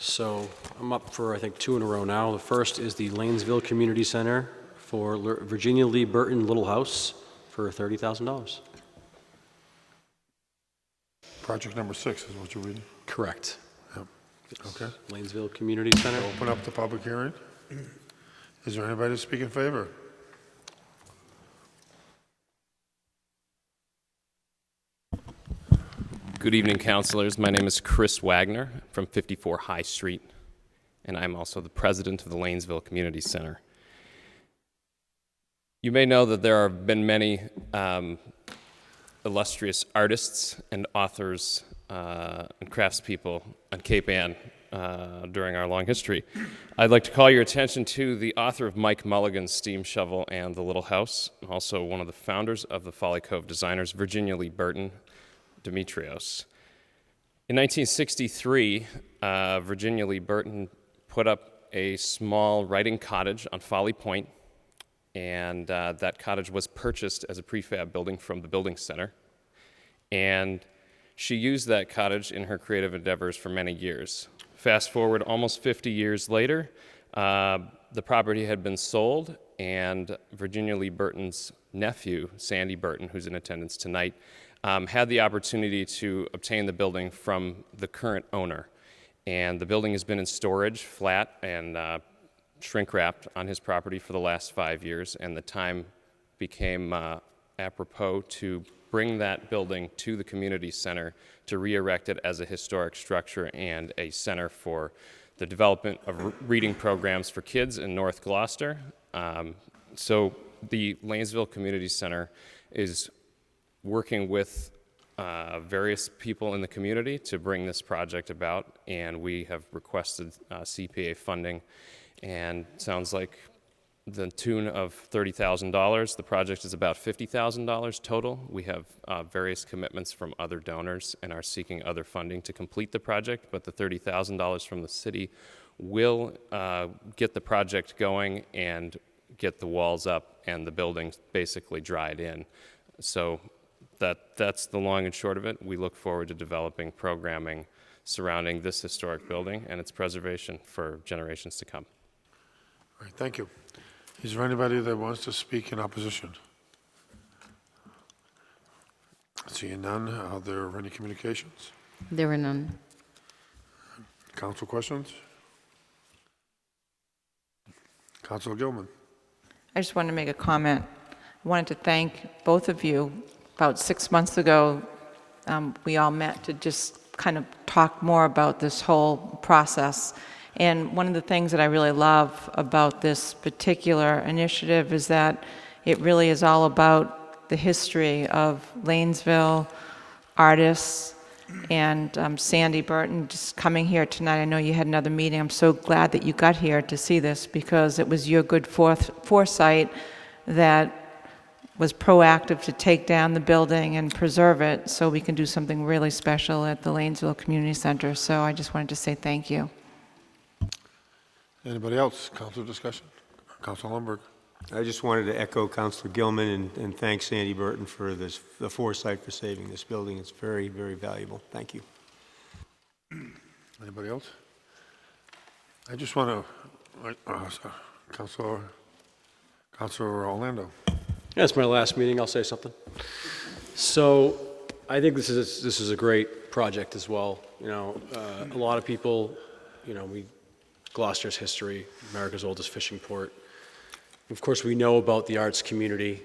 So I'm up for, I think, 2 in a row now. The first is the Lanesville Community Center for Virginia Lee Burton Little House for $30,000. Project number 6 is what you're reading? Correct. Yep. Okay. Lanesville Community Center. Open up the public hearing. Is there anybody to speak in favor? Good evening, councilors. My name is Chris Wagner from 54 High Street, and I'm also the president of the Lanesville Community Center. You may know that there have been many illustrious artists and authors and craftspeople on Cape Ann during our long history. I'd like to call your attention to the author of Mike Mulligan's Steam Shovel and the Little House, also one of the founders of the Folly Cove Designers, Virginia Lee Burton Demetrios. In 1963, Virginia Lee Burton put up a small writing cottage on Folly Point, and that cottage was purchased as a prefab building from the Building Center. And she used that cottage in her creative endeavors for many years. Fast forward almost 50 years later, the property had been sold, and Virginia Lee Burton's nephew, Sandy Burton, who's in attendance tonight, had the opportunity to obtain the building from the current owner. And the building has been in storage, flat, and shrink-wrapped on his property for the last 5 years, and the time became apropos to bring that building to the community center to re-erect it as a historic structure and a center for the development of reading programs for kids in North Gloucester. So the Lanesville Community Center is working with various people in the community to bring this project about, and we have requested CPA funding, and sounds like the tune of $30,000. The project is about $50,000 total. We have various commitments from other donors and are seeking other funding to complete the project, but the $30,000 from the city will get the project going and get the walls up and the building basically dried in. So that's the long and short of it. We look forward to developing programming surrounding this historic building and its preservation for generations to come. All right, thank you. Is there anybody that wants to speak in opposition? Seeing none, are there any communications? There are none. Council questions? Councilor Gilman. I just wanted to make a comment. I wanted to thank both of you. About 6 months ago, we all met to just kind of talk more about this whole process. And one of the things that I really love about this particular initiative is that it really is all about the history of Lanesville, artists, and Sandy Burton just coming here tonight. I know you had another meeting. I'm so glad that you got here to see this, because it was your good foresight that was proactive to take down the building and preserve it so we can do something really special at the Lanesville Community Center. So I just wanted to say thank you. Anybody else? Council discussion? Councilor Lundberg. I just wanted to echo Councilor Gilman and thank Sandy Burton for the foresight for saving this building. It's very, very valuable. Thank you. Anybody else? I just want to, Councilor Orlando. Yeah, it's my last meeting. I'll say something. So I think this is a great project as well. You know, a lot of people, you know, Gloucester's history, America's oldest fishing port. Of course, we know about the arts community,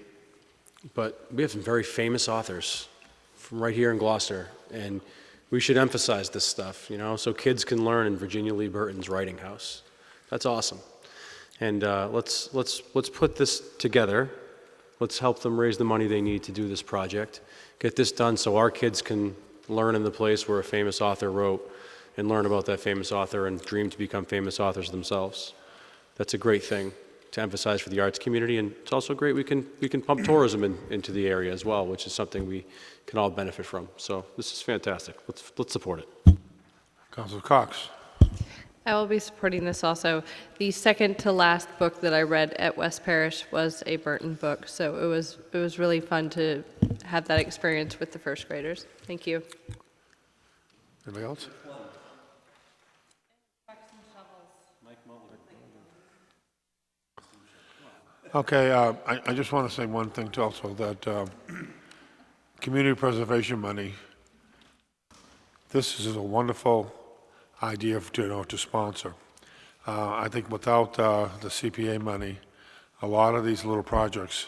but we have some very famous authors from right here in Gloucester, and we should emphasize this stuff, you know, so kids can learn in Virginia Lee Burton's writing house. That's awesome. And let's put this together. Let's help them raise the money they need to do this project. Get this done so our kids can learn in the place where a famous author wrote and learn about that famous author and dream to become famous authors themselves. That's a great thing to emphasize for the arts community, and it's also great we can pump tourism into the area as well, which is something we can all benefit from. So this is fantastic. Let's support it. Councilor Cox. I will be supporting this also. The second to last book that I read at West Parish was a Burton book, so it was really fun to have that experience with the first graders. Thank you. Anybody else? Okay, I just want to say one thing too also, that community preservation money, this is a wonderful idea to sponsor. I think without the CPA money, a lot of these little projects,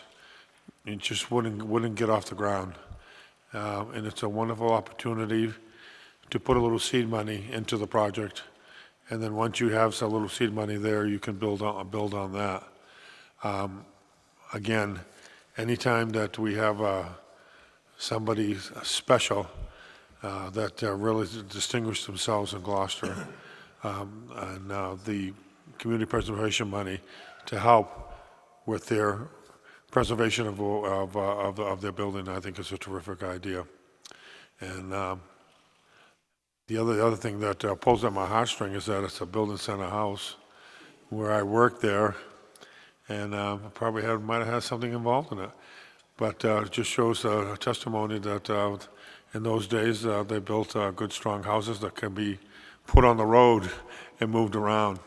it just wouldn't get off the ground. And it's a wonderful opportunity to put a little seed money into the project, and then once you have some little seed money there, you can build on that. Again, anytime that we have somebody special that really distinguished themselves in Gloucester, and the community preservation money to help with their preservation of their building, I think is a terrific idea. And the other thing that pulls at my heartstring is that it's a building center house where I worked there, and probably might have had something involved in it. But it just shows a testimony that in those days they built good, strong houses that can be put on the road and moved around.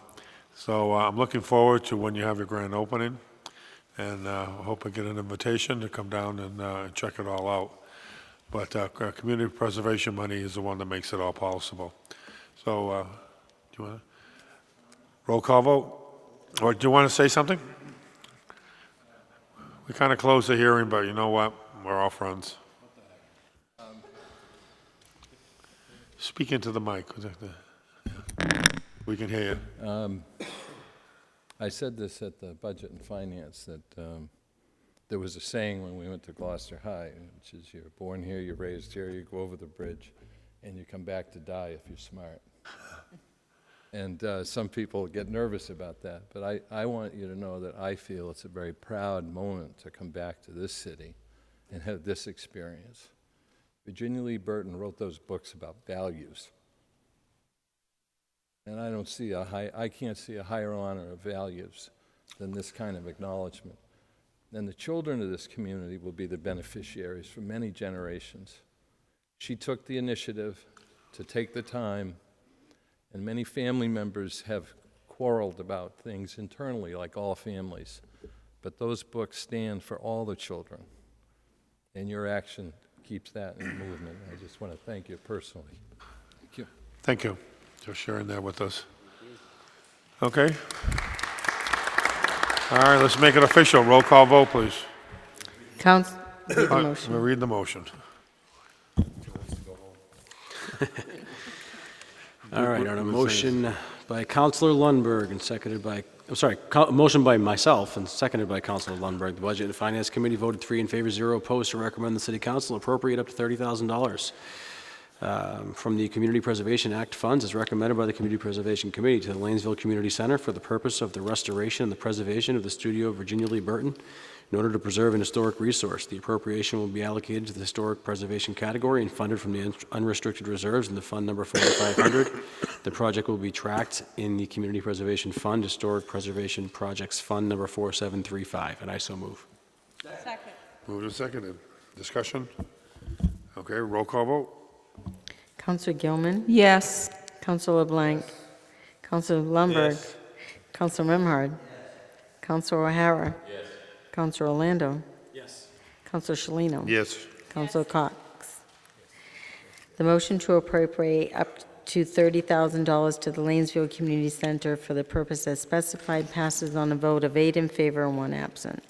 So I'm looking forward to when you have your grand opening, and I hope I get an invitation to come down and check it all out. But community preservation money is the one that makes it all possible. So, do you want to roll call vote? Or do you want to say something? We kind of closed the hearing, but you know what? We're all friends. Speak into the mic. We can hear you. I said this at the Budget and Finance, that there was a saying when we went to Gloucester High, which is you're born here, you're raised here, you go over the bridge, and you come back to die if you're smart. And some people get nervous about that, but I want you to know that I feel it's a very proud moment to come back to this city and have this experience. Virginia Lee Burton wrote those books about values. And I can't see a higher honor of values than this kind of acknowledgement. And the children of this community will be the beneficiaries for many generations. She took the initiative to take the time, and many family members have quarreled about things internally, like all families. But those books stand for all the children, and your action keeps that in movement. I just want to thank you personally. Thank you. Thank you for sharing that with us. Okay. All right, let's make it official. Roll call vote, please. Read the motion. We'll read the motion. All right, on a motion by Councilor Lundberg and seconded by, motion by myself and seconded by Councilor Lundberg, the Budget and Finance Committee voted 3 in favor, 0 opposed to recommend the City Council appropriate up to $30,000 from the Community Preservation Act funds as recommended by the Community Preservation Committee to the Lanesville Community Center for the purpose of the restoration and the preservation of the studio of Virginia Lee Burton in order to preserve an historic resource. The appropriation will be allocated to the historic preservation category and funded from the unrestricted reserves in the fund number 4500. The project will be tracked in the Community Preservation Fund, Historic Preservation Projects Fund number 4735, and I so move. Second. Moved and seconded. Discussion? Okay, roll call vote. Counselor Gilman? Yes. Counselor LeBlanc? Counselor Lundberg? Counselor Memhard? Counselor O'Hara? Yes. Counselor Orlando? Yes. Counselor Shalino? Yes. Counselor Cox? The motion to appropriate up to $30,000 to the Lanesville Community Center for the purpose as specified passes on a vote of 8 in favor and 1 absent.